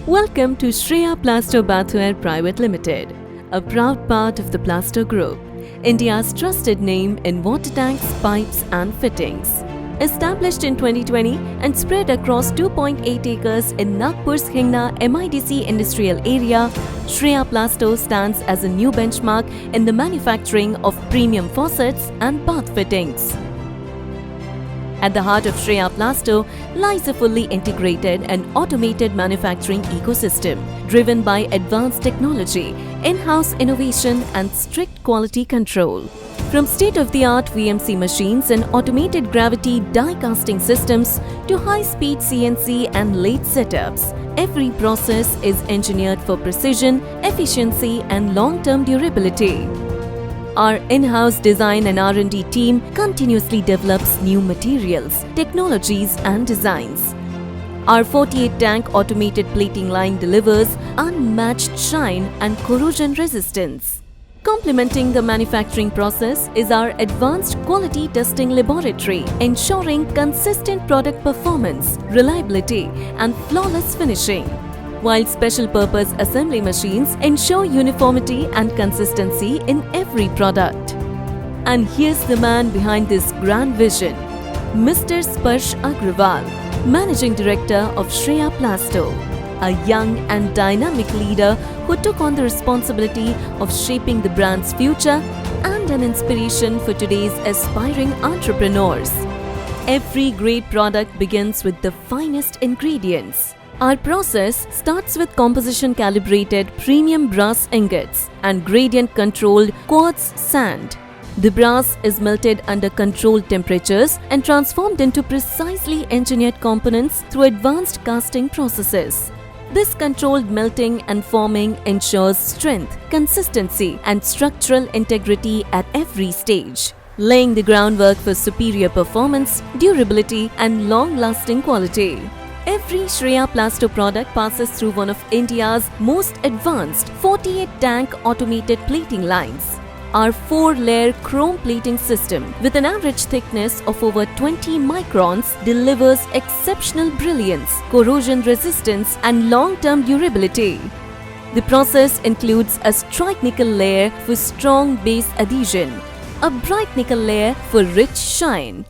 Welcome to Shreya Plasto Bathware Private Limited, a proud part of the Plasto Group, India's trusted name in water tanks, pipes and fittings. Established in 2020 and spread across 2.8 acres in Nagpur's Hingna MIDC industrial area, Shreya Plasto stands as a new benchmark in the manufacturing of premium faucets and bath fittings. At the heart of Shreya Plasto lies a fully integrated and automated manufacturing ecosystem driven by advanced technology, in-house innovation and strict quality control. From state-of-the-art VMC machines and automated gravity die casting systems to high-speed CNC and lathe setups, every process is engineered for precision, efficiency and long-term durability. Our in-house design and R&D team continuously develops new materials, technologies and designs. Our 48-tank automated plating line delivers unmatched shine and corrosion resistance. Complementing the manufacturing process is our advanced quality testing laboratory, ensuring consistent product performance, reliability and flawless finishing. While special-purpose assembly machines ensure uniformity and consistency in every product. And here's the man behind this grand vision, Mr. Sparsh Agrawal, Managing Director of Shreya Plasto, a young and dynamic leader who took on the responsibility of shaping the brand's future and an inspiration for today's aspiring entrepreneurs. Every great product begins with the finest ingredients. Our process starts with composition-calibrated premium brass ingots and gradient-controlled quartz sand. The brass is melted under controlled temperatures and transformed into precisely engineered components through advanced casting processes. This controlled melting and forming ensures strength, consistency and structural integrity at every stage, laying the groundwork for superior performance, durability and long-lasting quality. Every Shreya Plasto product passes through one of India's most advanced 48-tank automated plating lines. Our 4-layer chrome plating system with an average thickness of over 20 microns delivers exceptional brilliance, corrosion resistance and long-term durability. The process includes a strike nickel layer for strong base adhesion, a bright nickel layer for rich shine,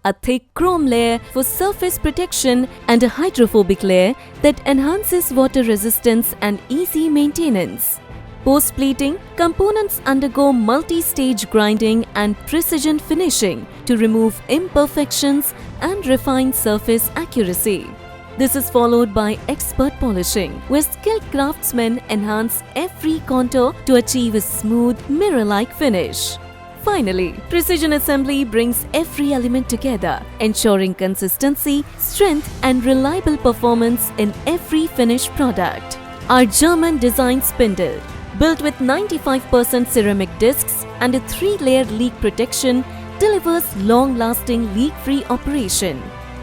a thick chrome layer for surface protection and a hydrophobic layer that enhances water resistance and easy maintenance. Post-plating, components undergo multi-stage grinding and precision finishing to remove imperfections and refine surface accuracy. This is followed by expert polishing, where skilled craftsmen enhance every contour to achieve a smooth, mirror-like finish. Finally, precision assembly brings every element together, ensuring consistency, strength and reliable performance in every finished product. Our German design spindle, built with 95% ceramic discs and a 3-layer leak protection, delivers long-lasting leak-free operation.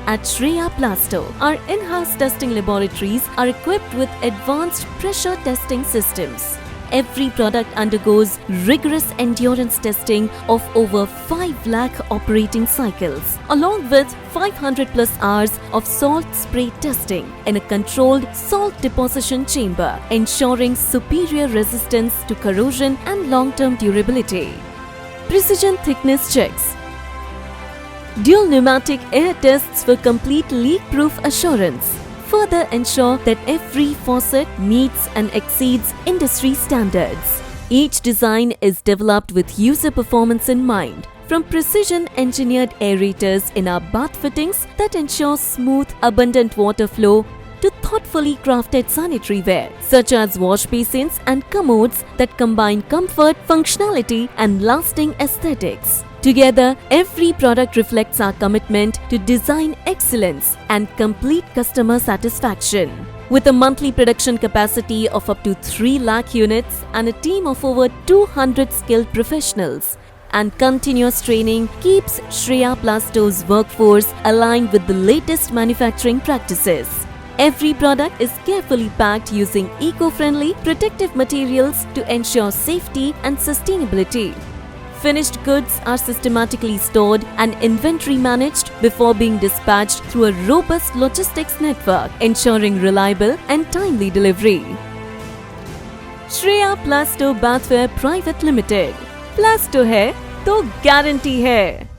At Shreya Plasto, our in-house testing laboratories are equipped with advanced pressure testing systems. Every product undergoes rigorous endurance testing of over 5 lakh operating cycles, along with 500 plus hours of salt spray testing in a controlled salt deposition chamber, ensuring superior resistance to corrosion and long-term durability. Precision thickness checks. Dual pneumatic air tests for complete leak-proof assurance further ensure that every faucet meets and exceeds industry standards. Each design is developed with user performance in mind, from precision-engineered aerators in our bath fittings that ensure smooth, abundant water flow to thoughtfully crafted sanitary ware, such as wash basins and commodes that combine comfort, functionality and lasting aesthetics. Together, every product reflects our commitment to design excellence and complete customer satisfaction. With a monthly production capacity of up to 3 lakh units and a team of over 200 skilled professionals, and continuous training keeps Shreya Plasto's workforce aligned with the latest manufacturing practices. Every product is carefully packed using eco-friendly protective materials to ensure safety and sustainability. Finished goods are systematically stored and inventory managed before being dispatched through a robust logistics network, ensuring reliable and timely delivery. Shreya plaster bathware private limited. Plaster है तो guarantee है।